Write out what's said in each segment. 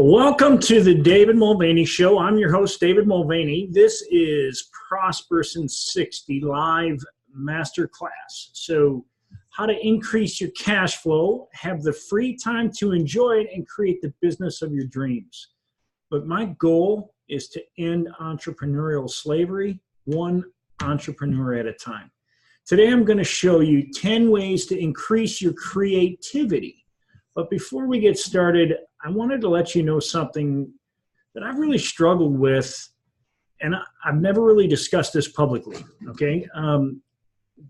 Welcome to the David Mulvaney Show. I'm your host, David Mulvaney. This is Prosperous in 60 live masterclass. So how to increase your cash flow, have the free time to enjoy it, and create the business of your dreams. But my goal is to end entrepreneurial slavery, one entrepreneur at a time. Today, I'm going to show you 10 ways to increase your creativity. But before we get started, I wanted to let you know something that I've really struggled with, and I've never really discussed this publicly, okay?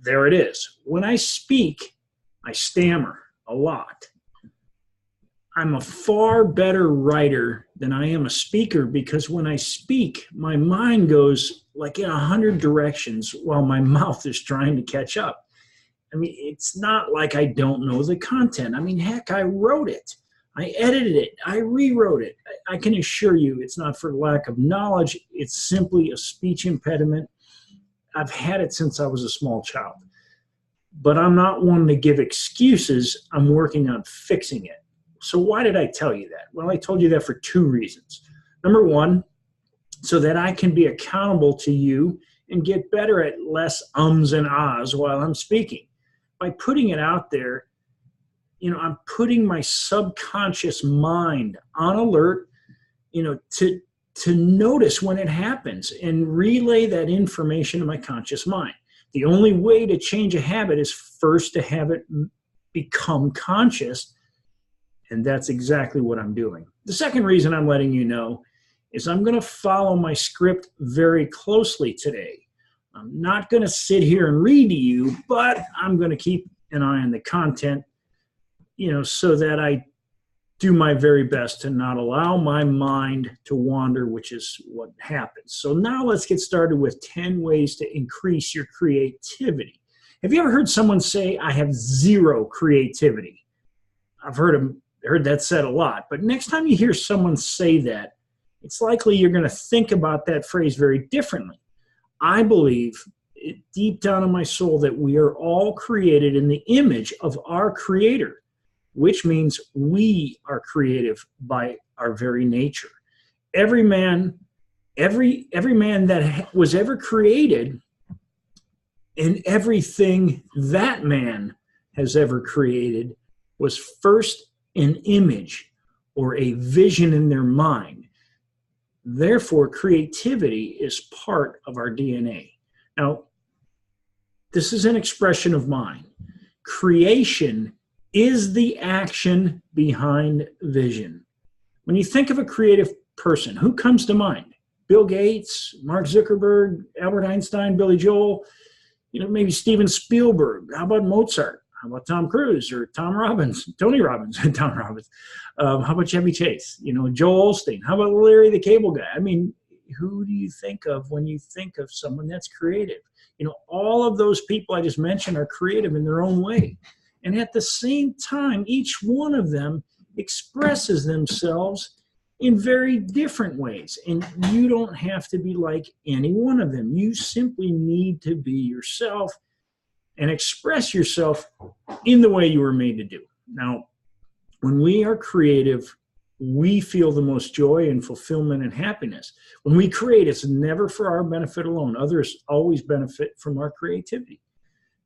There it is. When I speak, I stammer a lot. I'm a far better writer than I am a speaker because when I speak, my mind goes like in 100 directions while my mouth is trying to catch up. I mean, it's not like I don't know the content. I mean, heck, I wrote it. I edited it. I rewrote it. I can assure you it's not for lack of knowledge. It's simply a speech impediment. I've had it since I was a small child. But I'm not one to give excuses. I'm working on fixing it. So why did I tell you that? Well, I told you that for two reasons. Number one, so that I can be accountable to you and get better at less ums and ahs while I'm speaking. By putting it out there, I'm putting my subconscious mind on alert, to notice when it happens and relay that information to my conscious mind. The only way to change a habit is first to have it become conscious, and that's exactly what I'm doing. The second reason I'm letting you know is I'm going to follow my script very closely today. I'm not going to sit here and read to you, but I'm going to keep an eye on the content, so that I do my very best to not allow my mind to wander, which is what happens. So now let's get started with 10 ways to increase your creativity. Have you ever heard someone say, I have zero creativity? I've heard that said a lot, but next time you hear someone say that, it's likely you're going to think about that phrase very differently. I believe deep down in my soul that we are all created in the image of our Creator, which means we are creative by our very nature. Every man that was ever created and everything that man has ever created was first an image or a vision in their mind. Therefore, creativity is part of our DNA. Now, this is an expression of mine. Creation is the action behind vision. When you think of a creative person, who comes to mind? Bill Gates, Mark Zuckerberg, Albert Einstein, Billy Joel, maybe Steven Spielberg. How about Mozart? How about Tom Cruise or Tony Robbins? Tom Robbins. How about Chevy Chase? Joel Osteen. How about Larry the Cable Guy? I mean, who do you think of when you think of someone that's creative? All of those people I just mentioned are creative in their own way. And at the same time, each one of them expresses themselves in very different ways. And you don't have to be like any one of them. You simply need to be yourself and express yourself in the way you were made to do. Now, when we are creative, we feel the most joy and fulfillment and happiness. When we create, it's never for our benefit alone. Others always benefit from our creativity.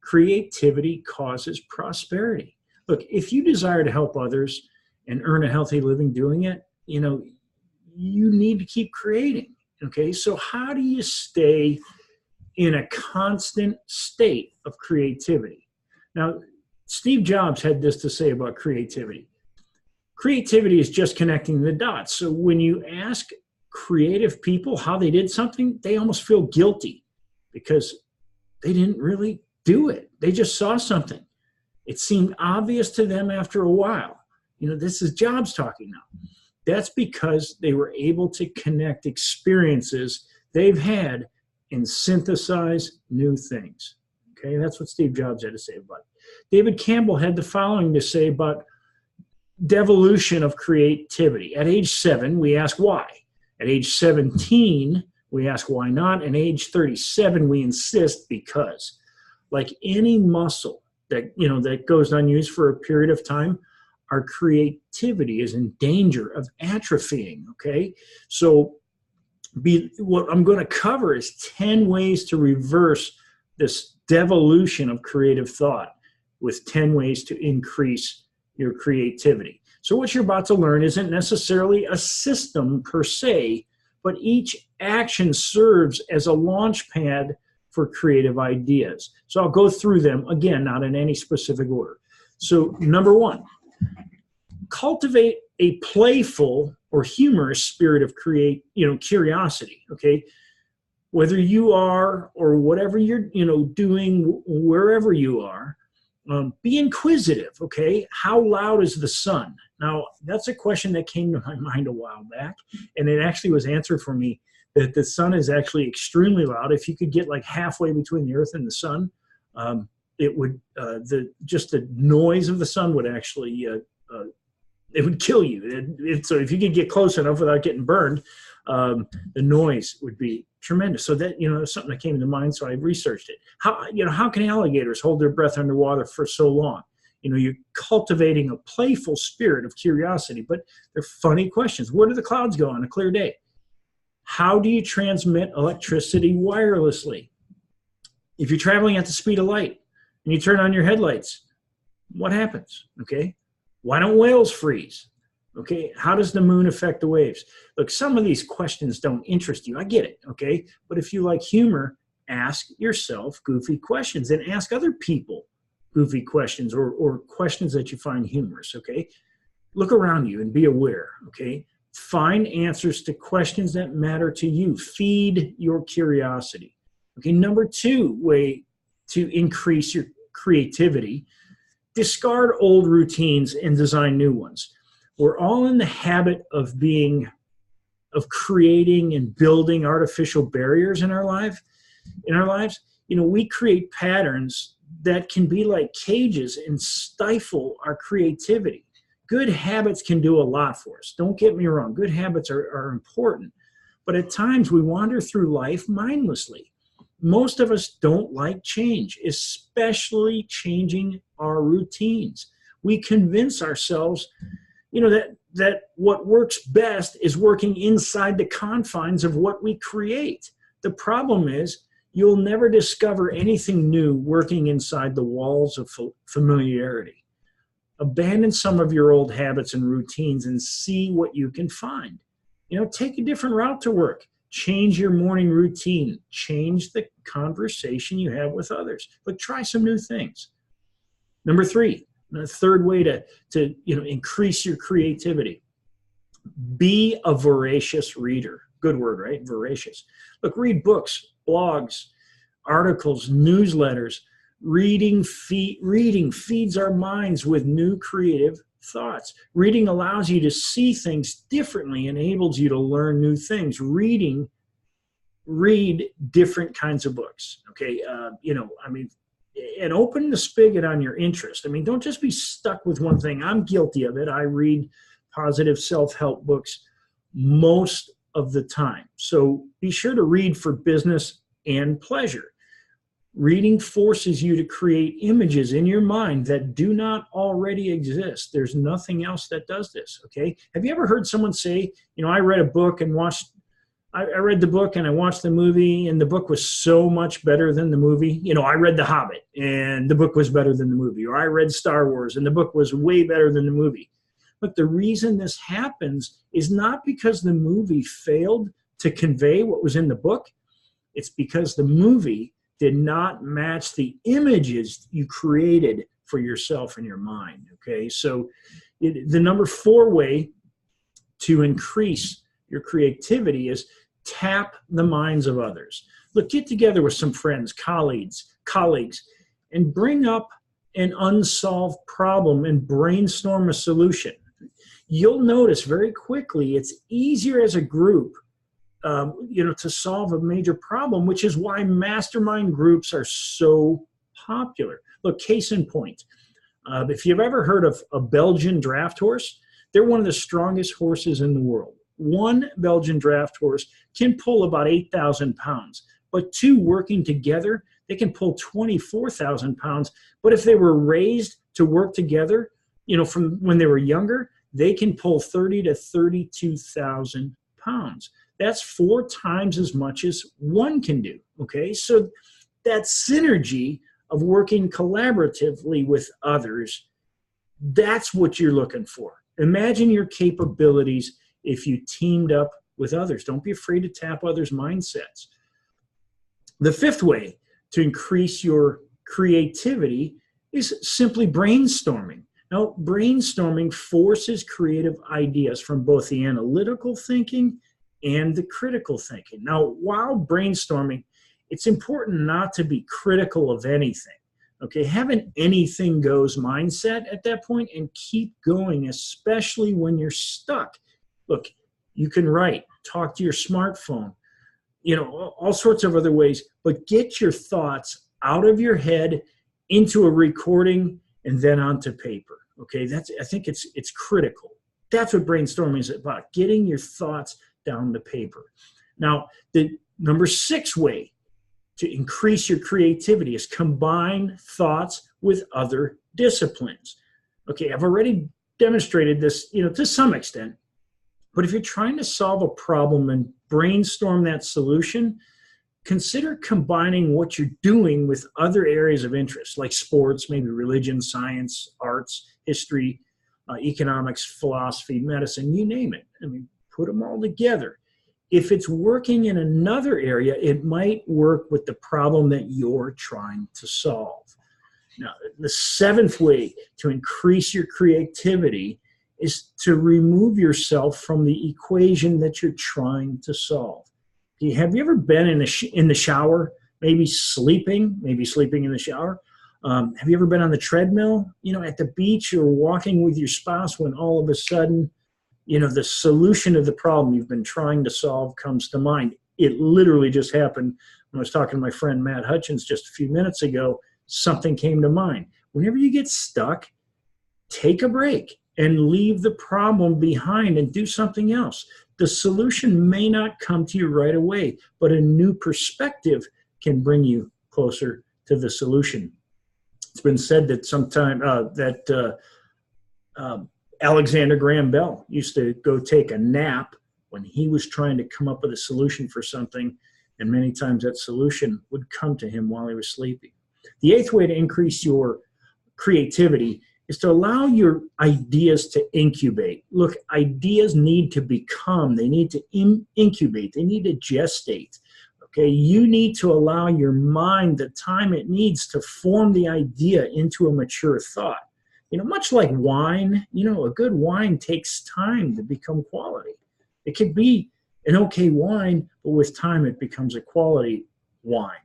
Creativity causes prosperity. Look, if you desire to help others and earn a healthy living doing it, you need to keep creating. Okay, so how do you stay in a constant state of creativity? Now, Steve Jobs had this to say about creativity. Creativity is just connecting the dots. So when you ask creative people how they did something, they almost feel guilty because they didn't really do it. They just saw something. It seemed obvious to them after a while. This is Jobs talking now. That's because they were able to connect experiences they've had and synthesize new things. Okay, that's what Steve Jobs had to say about it. David Campbell had the following to say about devolution of creativity. At age 7, we ask why. At age 17, we ask why not. And age 37, we insist because. Like any muscle that goes unused for a period of time, our creativity is in danger of atrophying, okay? So what I'm going to cover is 10 ways to reverse this devolution of creative thought with 10 ways to increase your creativity. So what you're about to learn isn't necessarily a system per se, but each action serves as a launch pad for creative ideas. So I'll go through them, again, not in any specific order. So number one, cultivate a playful or humorous spirit of curiosity, okay? Whether you are or whatever you're, doing, wherever you are, be inquisitive, okay? How loud is the sun? Now, that's a question that came to my mind a while back, and it actually was answered for me that the sun is actually extremely loud. If you could get like halfway between the earth and the sun, it would, just the noise of the sun would actually, it would kill you. So if you could get close enough without getting burned, the noise would be tremendous. So that, something that came to mind, so I researched it. How can alligators hold their breath underwater for so long? You're cultivating a playful spirit of curiosity, but they're funny questions. Where do the clouds go on a clear day? How do you transmit electricity wirelessly? If you're traveling at the speed of light and you turn on your headlights, what happens? Okay. Why don't whales freeze? Okay. How does the moon affect the waves? Look, some of these questions don't interest you. I get it. Okay. But if you like humor, ask yourself goofy questions and ask other people goofy questions or questions that you find humorous. Okay. Look around you and be aware. Okay. Find answers to questions that matter to you. Feed your curiosity. Okay. Number two way to increase your creativity, discard old routines and design new ones. We're all in the habit of creating and building artificial barriers in our lives. We create patterns that can be like cages and stifle our creativity. Good habits can do a lot for us. Don't get me wrong. Good habits are important. But at times we wander through life mindlessly. Most of us don't like change, especially changing our routines. We convince ourselves, that what works best is working inside the confines of what we create. The problem is you'll never discover anything new working inside the walls of familiarity. Abandon some of your old habits and routines and see what you can find. Take a different route to work. Change your morning routine. Change the conversation you have with others. But try some new things. Number three, the third way to increase your creativity. Be a voracious reader. Good word, right? Voracious. Look, read books, blogs, articles, newsletters. Reading feeds our minds with new creative thoughts. Reading allows you to see things differently, enables you to learn new things. Read different kinds of books. Okay, and open the spigot on your interest. Don't just be stuck with one thing. I'm guilty of it. I read positive self-help books most of the time. So be sure to read for business and pleasure. Reading forces you to create images in your mind that do not already exist. There's nothing else that does this, okay? Have you ever heard someone say, I read a book and I read the book and I watched the movie and the book was so much better than the movie. I read The Hobbit and the book was better than the movie. Or I read Star Wars and the book was way better than the movie. But the reason this happens is not because the movie failed to convey what was in the book. It's because the movie did not match the images you created for yourself in your mind, okay? So the number 4 way to increase your creativity is tap the minds of others. Look, get together with some friends, colleagues, and bring up an unsolved problem and brainstorm a solution. You'll notice very quickly it's easier as a group to solve a major problem, which is why mastermind groups are so popular. Look, case in point, if you've ever heard of a Belgian draft horse, they're one of the strongest horses in the world. One Belgian draft horse can pull about 8,000 pounds, but two working together, they can pull 24,000 pounds. But if they were raised to work together, from when they were younger, they can pull 30 to 32,000 pounds. That's 4 times as much as one can do. Okay, so that synergy of working collaboratively with others, that's what you're looking for. Imagine your capabilities if you teamed up with others. Don't be afraid to tap others' mindsets. The 5th way to increase your creativity is simply brainstorming. Now, brainstorming forces creative ideas from both the analytical thinking and the critical thinking. Now, while brainstorming, it's important not to be critical of anything. Okay, have an anything goes mindset at that point and keep going, especially when you're stuck. Look, you can write, talk to your smartphone, all sorts of other ways, but get your thoughts out of your head into a recording and then onto paper. Okay, I think it's critical. That's what brainstorming is about, getting your thoughts down to paper. Now, the number 6 way to increase your creativity is combine thoughts with other disciplines. Okay, I've already demonstrated this, to some extent, but if you're trying to solve a problem and brainstorm that solution, consider combining what you're doing with other areas of interest, like sports, maybe religion, science, arts, history, economics, philosophy, medicine, you name it. I mean, put them all together. If it's working in another area, it might work with the problem that you're trying to solve. Now, the 7th way to increase your creativity is to remove yourself from the equation that you're trying to solve. Have you ever been in the shower, maybe sleeping in the shower? Have you ever been on the treadmill, at the beach, or walking with your spouse when all of a sudden, the solution of the problem you've been trying to solve comes to mind? It literally just happened when I was talking to my friend Matt Hutchins just a few minutes ago. Something came to mind. Whenever you get stuck, take a break and leave the problem behind and do something else. The solution may not come to you right away, but a new perspective can bring you closer to the solution. It's been said that Alexander Graham Bell used to go take a nap when he was trying to come up with a solution for something, and many times that solution would come to him while he was sleeping. The 8th way to increase your creativity is to allow your ideas to incubate. Look, ideas need to become, they need to incubate, they need to gestate. Okay, you need to allow your mind the time it needs to form the idea into a mature thought. Much like wine, a good wine takes time to become quality. It could be an okay wine, but with time it becomes a quality wine.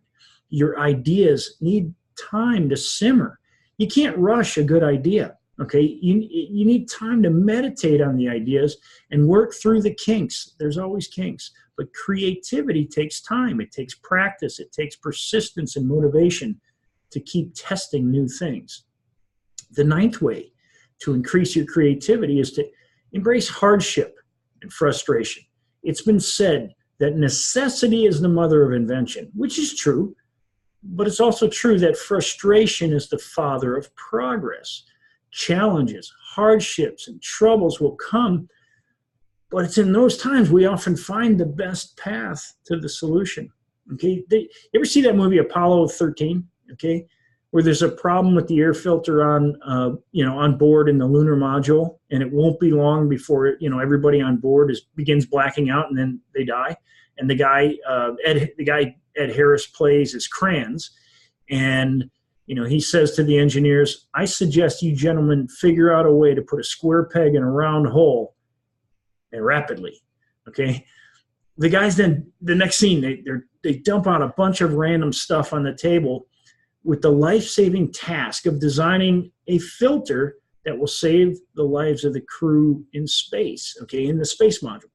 Your ideas need time to simmer. You can't rush a good idea, okay? You need time to meditate on the ideas and work through the kinks. There's always kinks, but creativity takes time. It takes practice. It takes persistence and motivation to keep testing new things. The 9th way to increase your creativity is to embrace hardship and frustration. It's been said that necessity is the mother of invention, which is true. But it's also true that frustration is the father of progress. Challenges, hardships, and troubles will come, but it's in those times we often find the best path to the solution. Okay, you ever see that movie Apollo 13? Okay, where there's a problem with the air filter on board in the lunar module, and it won't be long before everybody on board begins blacking out, and then they die. And the guy Ed Harris plays as Kranz, and he says to the engineers, "I suggest you gentlemen figure out a way to put a square peg in a round hole, and rapidly." Okay, the guys then the next scene they dump out a bunch of random stuff on the table with the life-saving task of designing a filter that will save the lives of the crew in space. Okay, in the space module.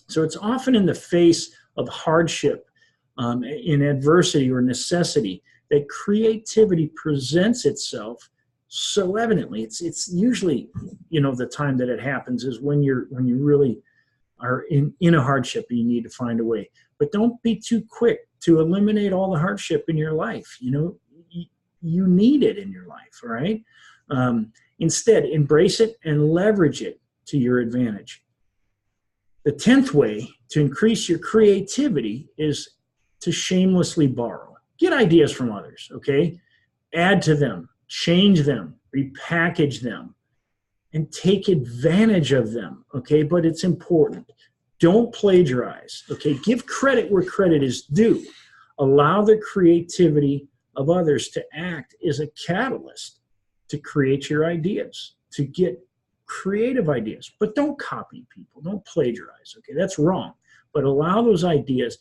So it's often in the face of hardship, in adversity or necessity, that creativity presents itself so evidently. It's usually, the time that it happens is when you really are in a hardship and you need to find a way. But don't be too quick to eliminate all the hardship in your life. You need it in your life, all right? Instead, embrace it and leverage it to your advantage. The 10th way to increase your creativity is to shamelessly borrow. Get ideas from others, okay? Add to them, change them, repackage them, and take advantage of them, okay? But it's important. Don't plagiarize, okay? Give credit where credit is due. Allow the creativity of others to act as a catalyst to create your ideas, to get creative ideas. But don't copy people. Don't plagiarize, okay? That's wrong. But allow those ideas,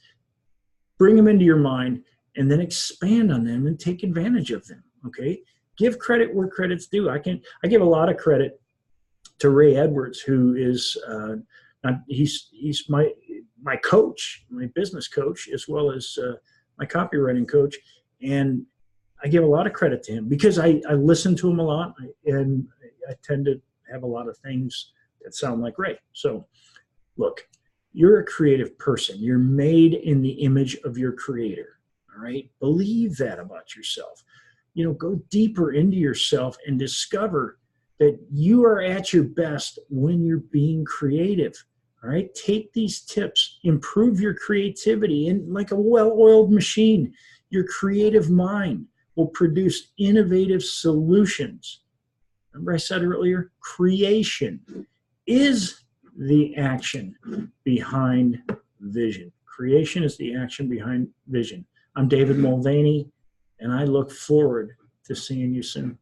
bring them into your mind, and then expand on them and take advantage of them, okay? Give credit where credit's due. I give a lot of credit to Ray Edwards, who is he's my coach, my business coach, as well as my copywriting coach, and I give a lot of credit to him because I listen to him a lot, and I tend to have a lot of things that sound like Ray. So, look, you're a creative person. You're made in the image of your creator. All right, believe that about yourself. You know, go deeper into yourself and discover that you are at your best when you're being creative. All right, take these tips, improve your creativity, and like a well-oiled machine, your creative mind will produce innovative solutions. Remember I said earlier, creation is the action behind vision. Creation is the action behind vision. I'm David Mulvaney, and I look forward to seeing you soon.